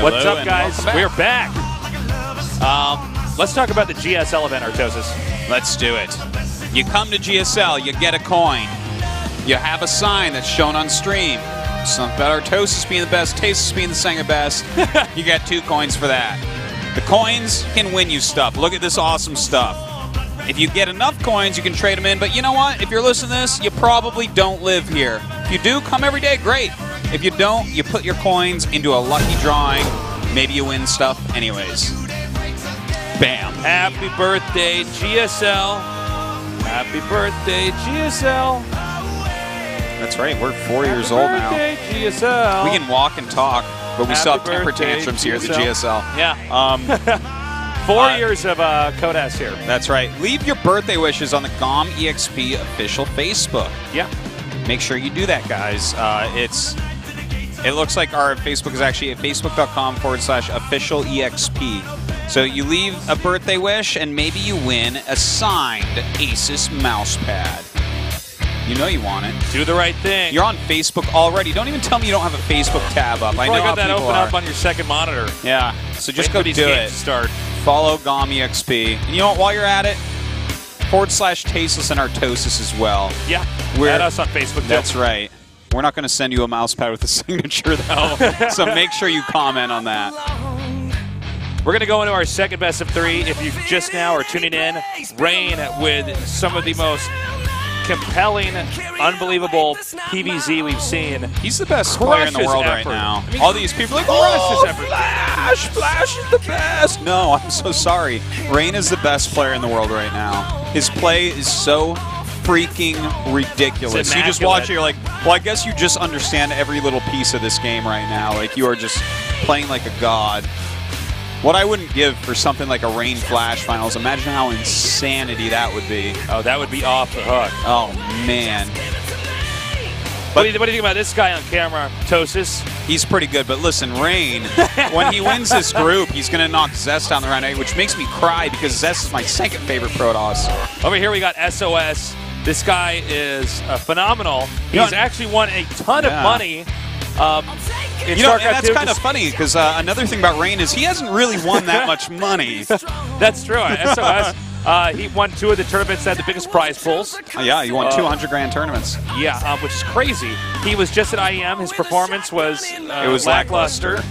Hello, what's up, guys? We're back. Let's talk about the GSL event, Artosis. Let's do it. You come to GSL, you get a coin. You have a sign that's shown on stream. Something about Artosis being the best, Tasteless being the second best. You get 2 coins for that. The coins can win you stuff. Look at this awesome stuff. If you get enough coins, you can trade them in. But you know what? If you're listening to this, you probably don't live here. If you do, come every day, great. If you don't, you put your coins into a lucky drawing. Maybe you win stuff anyways. Bam. Happy birthday, GSL. Happy birthday, GSL. That's right, we're 4 years old now. Happy birthday, GSL. We can walk and talk, but we still have temper birthday, tantrums here at the GSL. Yeah. 4 years of Code S here. That's right. Leave your birthday wishes on the GOMEXP official Facebook. Yeah. Make sure you do that, guys. It looks like our Facebook is actually at facebook.com/officialexp. So you leave a birthday wish, and maybe you win a signed Asus mousepad. You know you want it. Do the right thing. You're on Facebook already. Don't even tell me you don't have a Facebook tab up. I know how got that people open are. up on your second monitor. Yeah. So just go do it. Start. Follow GOMEXP. And you know what? While you're at it, /Tasteless and Artosis as well. Yeah. Add us on Facebook. That's right. We're not going to send you a mouse pad with a signature, though. So make sure you comment on that. We're going to go into our second best of 3. If you just now are tuning in, Rain with some of the most compelling, unbelievable PvZ we've seen. He's the best player in the world right now. I mean, all these people are like, oh, Flash is the best. No, I'm so sorry. Rain is the best player in the world right now. His play is so freaking ridiculous. You just watch it, you're like, well, I guess you just understand every little piece of this game right now. Like, you are just playing like a god. What I wouldn't give for something like a Rain Flash Finals, imagine how insanity that would be. Oh, that would be off the hook. Oh, man. What do you think about this guy on camera, Tosis? He's pretty good, but listen, Rain, when he wins this group, he's going to knock Zest down the round 8, which makes me cry because Zest is my second favorite Protoss. Over here we got SOS. This guy is phenomenal. He's actually won a ton of money. You know, and that's kind of funny because another thing about Rain is he hasn't really won that much money. That's true. SOS, he won 2 of the tournaments that had the biggest prize pools. Yeah, he won 200 grand tournaments. Yeah, which is crazy. He was just at IEM. His performance was lackluster.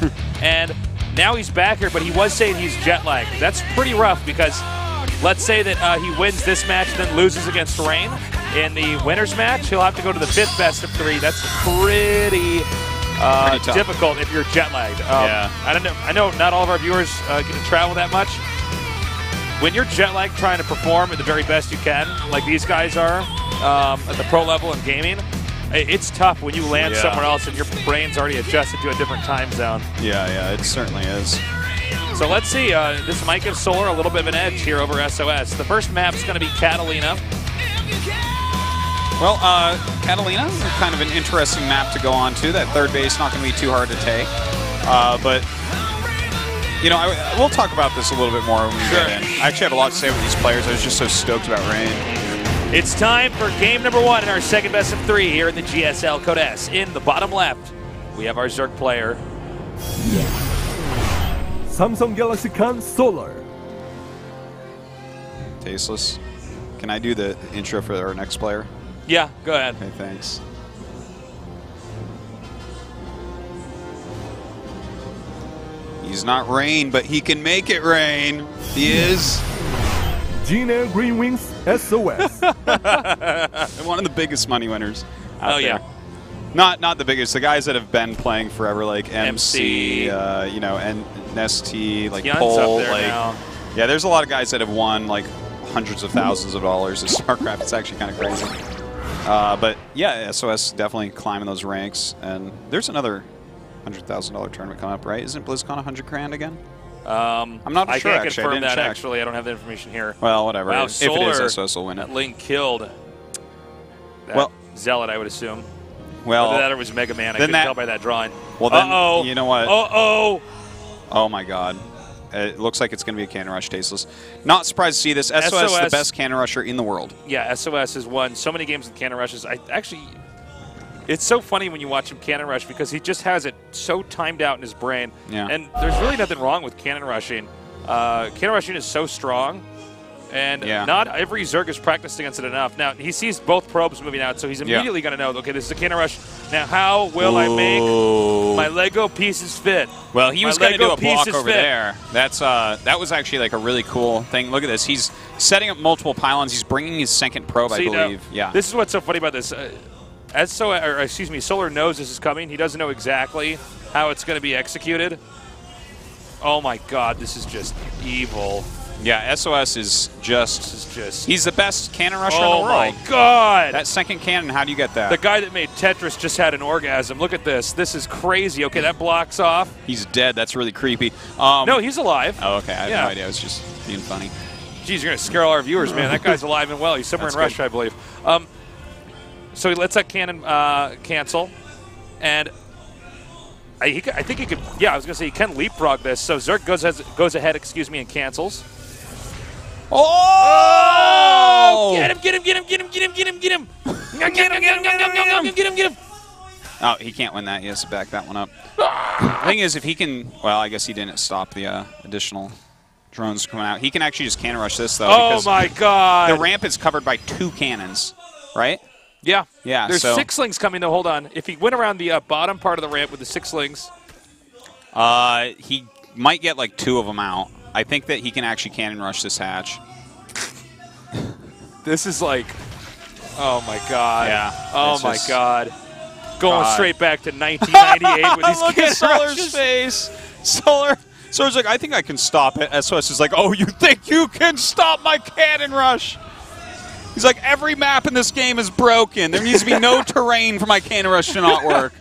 And now he's back here, but he was saying he's jet lagged. That's pretty rough because let's say that he wins this match and then loses against Rain. In the winner's match, he'll have to go to the 5th best of 3. That's pretty difficult if you're jet lagged. Yeah. I don't know. I know not all of our viewers get to travel that much. When you're jet lagged trying to perform at the very best you can, like these guys are at the pro level in gaming, it's tough when you land somewhere else and your brain's already adjusted to a different time zone. Yeah, it certainly is. So let's see. This might give Solar a little bit of an edge here over SOS. The first map's going to be Catalina. Well, Catalina is kind of an interesting map to go on to. That third base not going to be too hard to take. But, you know, we'll talk about this a little bit more when we get in. I actually have a lot to say about these players. I was just so stoked about Rain. It's time for game number 1 in our second best of 3 here in the GSL Code S. In the bottom left, we have our Zerg player. Samsung Galaxy Can Solar. Tasteless. Can I do the intro for our next player? Yeah, go ahead. Okay, thanks. He's not Rain, but he can make it rain. He is. GNL Green Wings SOS. One of the biggest money winners out there. Yeah. Not the biggest. The guys that have been playing forever, like MC, you know, and Nesty, like Pole, like yeah. There's a lot of guys that have won like hundreds of thousands of dollars at StarCraft. It's actually kind of crazy. But yeah, SOS definitely climbing those ranks, and there's another $100,000 tournament coming up, right? Isn't BlizzCon 100 grand again? I'm not sure. I sure. can't Actually, confirm I didn't that. check. Actually, I don't have the information here. Well, whatever. Wow, if it is, SOS will win it. That Link killed. That well, Zealot, I would assume. Well, whether that or was Mega Man, I couldn't tell by that drawing. Well, then, you know what? Oh my God. It looks like it's going to be a Cannon Rush, Tasteless. Not surprised to see this. SOS is the best Cannon Rusher in the world. Yeah, SOS has won so many games with Cannon Rushes. I actually It's so funny when you watch him Cannon Rush because he just has it so timed out in his brain. Yeah. And there's really nothing wrong with Cannon Rushing. Cannon Rushing is so strong, and not every Zerg is practiced against it enough. Now, he sees both probes moving out, so he's immediately going to know, okay, this is a Cannon Rush. Now, how will I make my Lego pieces fit? Well, he was going to do a block over there. That's that was actually like a really cool thing. Look at this. He's setting up multiple pylons. He's bringing his second probe, I believe. Yeah. This is what's so funny about this. Solar knows this is coming. He doesn't know exactly how it's going to be executed. Oh my God, this is just evil. Yeah, SOS is just he's the best cannon rusher in the world. Oh my God. That second cannon, how do you get that? The guy that made Tetris just had an orgasm. Look at this. This is crazy. Okay, that blocks off. He's dead. That's really creepy. No, he's alive. Oh, okay. I have no idea. I was just being funny. Geez, you're going to scare all our viewers, man. That guy's alive and well. He's somewhere in Russia, I believe. So he lets that cannon cancel, and I think he could. Yeah, I was gonna say he can leapfrog this. So Zerg goes ahead, and cancels. Oh! Get him! Get him! Get him! Get him! Get him! Get him! Get him! Get him! Oh, he can't win that. He has to back that one up. The thing is, if he can, well, I guess he didn't stop the additional drones coming out. He can actually just cannon rush this though. Oh my God! The ramp is covered by 2 cannons, right? Yeah. Yeah. There's 6 slings coming, though. Hold on. If he went around the bottom part of the ramp with the 6 slings. He might get like 2 of them out. I think that he can actually cannon rush this hatch. This is like, oh my God. Yeah. Oh my God. Going straight back to 1998 with these Look at Solar's rushes. face. Solar's like, I think I can stop it. SOS is like, oh, you think you can stop my cannon rush? He's like, every map in this game is broken. There needs to be no terrain for my cannon rush to not work.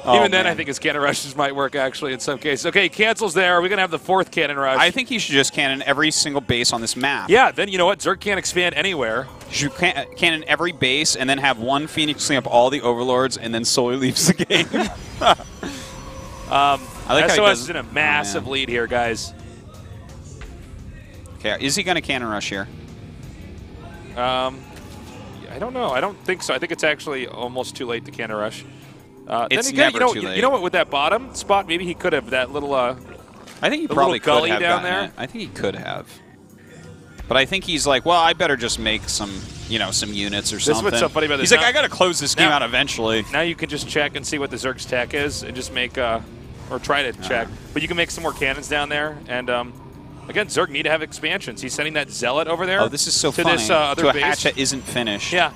Even then, I think his cannon rushes might work, actually, in some cases. Okay, cancels there. Are we going to have the 4th cannon rush? I think he should just cannon every single base on this map. Yeah, then you know what? Zerg can't expand anywhere. You should cannon every base and then have one Phoenix clean up all the overlords and then Solar leaves the game. I like SOS is in a massive lead here, guys. Okay, is he going to cannon rush here? I don't know. I don't think so. I think it's actually almost too late to cannon rush. It's then again, never too late. You know what? With that bottom spot, maybe he could have that little. I think he probably could have down gotten there. it. I think he could have. But I think he's like, well, I better just make some, some units or something. This is what's so funny about this. He's like, I got to close this game out eventually. Now you can just check and see what the Zerg's tech is and just make, or try to check. But you can make some more cannons down there. And again, Zerg need to have expansions. He's sending that Zealot over there. Oh, this is so funny. This other to a base. hatch that isn't finished. Yeah.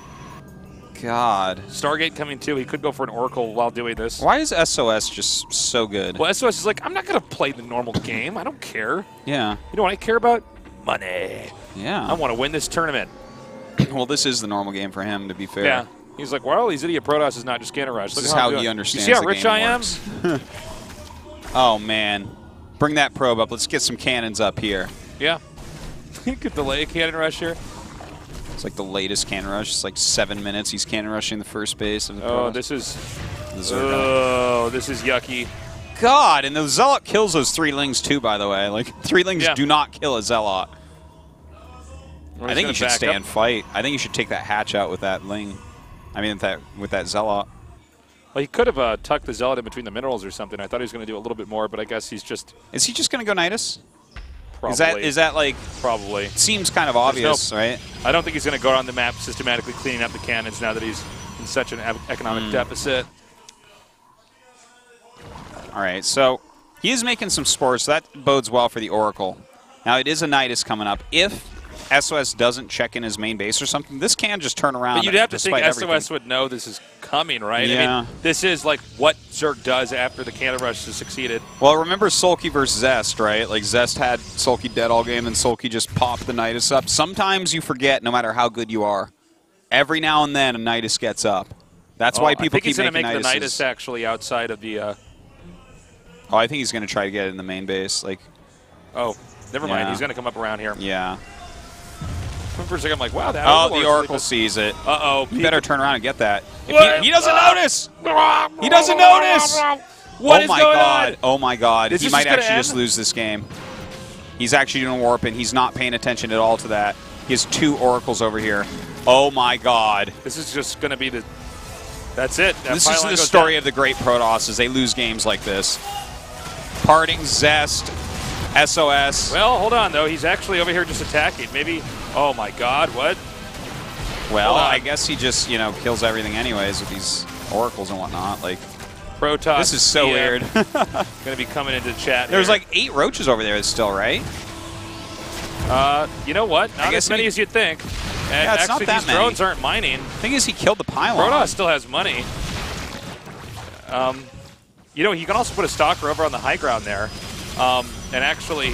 God. Stargate coming too. He could go for an Oracle while doing this. Why is SOS just so good? Well, SOS is like, I'm not going to play the normal game. I don't care. Yeah. You know what I care about? Money. Yeah. I want to win this tournament. Well, this is the normal game for him, to be fair. Yeah. He's like, well, these idiot Protoss is not just cannon rush. This is how he understands you see how the rich game I am? works. Oh, man. Bring that probe up. Let's get some cannons up here. Yeah. You could delay a cannon rush here. It's like the latest cannon rush. It's like 7 minutes. He's cannon rushing the first base of the Oh, Protoss. this is yucky. God, and the Zealot kills those 3 lings too, by the way. Like, 3 lings do not kill a Zealot. I think you should stay and fight. I think you should take that hatch out with that ling. I mean, with that Zealot. Well, he could have tucked the Zealot in between the minerals or something. I thought he was going to do a little bit more, but I guess he's just... Is he just going to go Nidus? Probably. Is that like... Probably. Seems kind of obvious, right? I don't think he's going to go around the map systematically cleaning up the cannons now that he's in such an economic deficit. All right, so he is making some spores, so that bodes well for the Oracle. Now, it is a Nidus coming up. If SOS doesn't check in his main base or something, this can just turn around. But you'd have to think everything. SOS would know this is coming, right? Yeah. I mean, this is like what Zerg does after the cannon rush has succeeded. Well, remember Sulky versus Zest, right? Like, Zest had Sulky dead all game, and Sulky just popped the Nidus up. Sometimes you forget, no matter how good you are. Every now and then, a Nidus gets up. That's why people keep making Niduses. I think he's going to make the Nidus actually outside of the... Oh, I think he's going to try to get it in the main base. Like, oh, never mind. He's going to come up around here. Yeah. For a second, I'm like, wow, that the Oracle sees it. Uh-oh. You better turn around and get that. If he doesn't notice! He doesn't notice! What is going on? Oh, my God. He might actually end? just lose this game. He's actually doing warp, and he's not paying attention at all to that. He has 2 Oracles over here. Oh my God. This is just going to be the. That's it. That This is pylon the goes story down. of the great Protoss as they lose games like this. Parting, Zest, SOS. Well, hold on though. He's actually over here just attacking. Maybe. Oh my God! What? Well, I guess he just kills everything anyways with these oracles and whatnot. Like Protoss. this is so weird. Going to be coming into chat. There's here. like 8 roaches over there still, right? You know what? Not guess as many as you'd think. And Yeah, it's not actually, that these many. drones aren't mining. The thing is, he killed the pylon. Protoss still has money. You can also put a stalker over on the high ground there, and actually,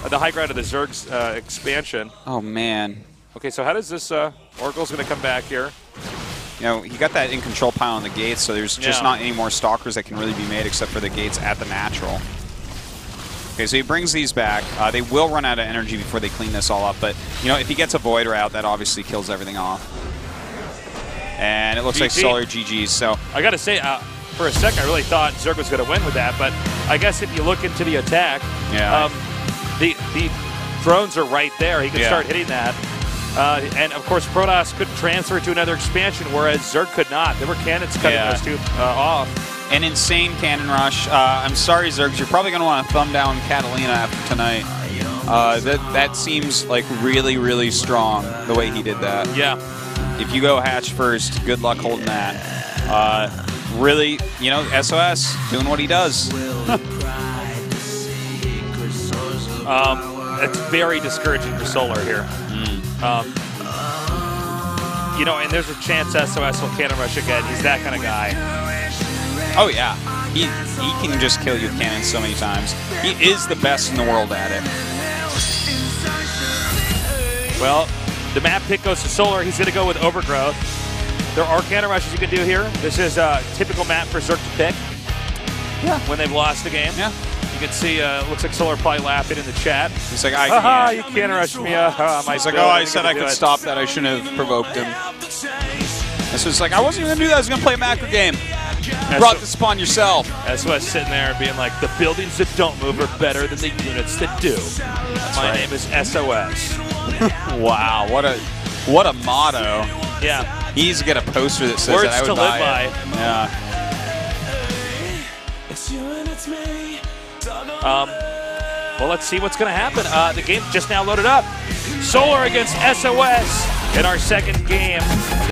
the high ground of the Zerg's expansion. Oh man. Okay, so how does this Oracle's going to come back here? He got that in control pile on the gates, so there's just not any more stalkers that can really be made except for the gates at the natural. Okay, so he brings these back. They will run out of energy before they clean this all up, but if he gets a void route, that obviously kills everything off. And it looks like Solar GG's. So I got to say, for a second, I really thought Zerg was going to win with that, but I guess if you look into the attack, the drones are right there. He can start hitting that. And of course, Protoss couldn't transfer to another expansion, whereas Zerg could not. There were cannons cutting those two off. An insane cannon rush. I'm sorry, Zergs, you're probably going to want to thumb down Catalina after tonight. That seems like really, really strong, the way he did that. Yeah. If you go hatch first, good luck holding that. Really, SOS, doing what he does. It's very discouraging for Solar here. And there's a chance SOS will cannon rush again. He's that kind of guy. Oh yeah, he can just kill you with cannons so many times. He is the best in the world at it. Well, the map pick goes to Solar. He's going to go with Overgrowth. There are cannon rushes you can do here. This is a typical map for Zerg to pick. Yeah. When they've lost the game. Yeah. You can see, looks like Solar probably laughing in the chat. He's like, I can't. You cannon rushed me. He's like, I said I could stop that. I shouldn't have provoked him. This was like, I wasn't even going to do that. I was going to play a macro game. You brought this upon yourself. SOS sitting there being like, the buildings that don't move are better than the units that do. My name is SOS. Wow, what a motto. Yeah. He needs to get a poster that says Words that. I would to live buy by. Yeah. Well, let's see what's going to happen. The game just now loaded up. Solar against SOS in our second game.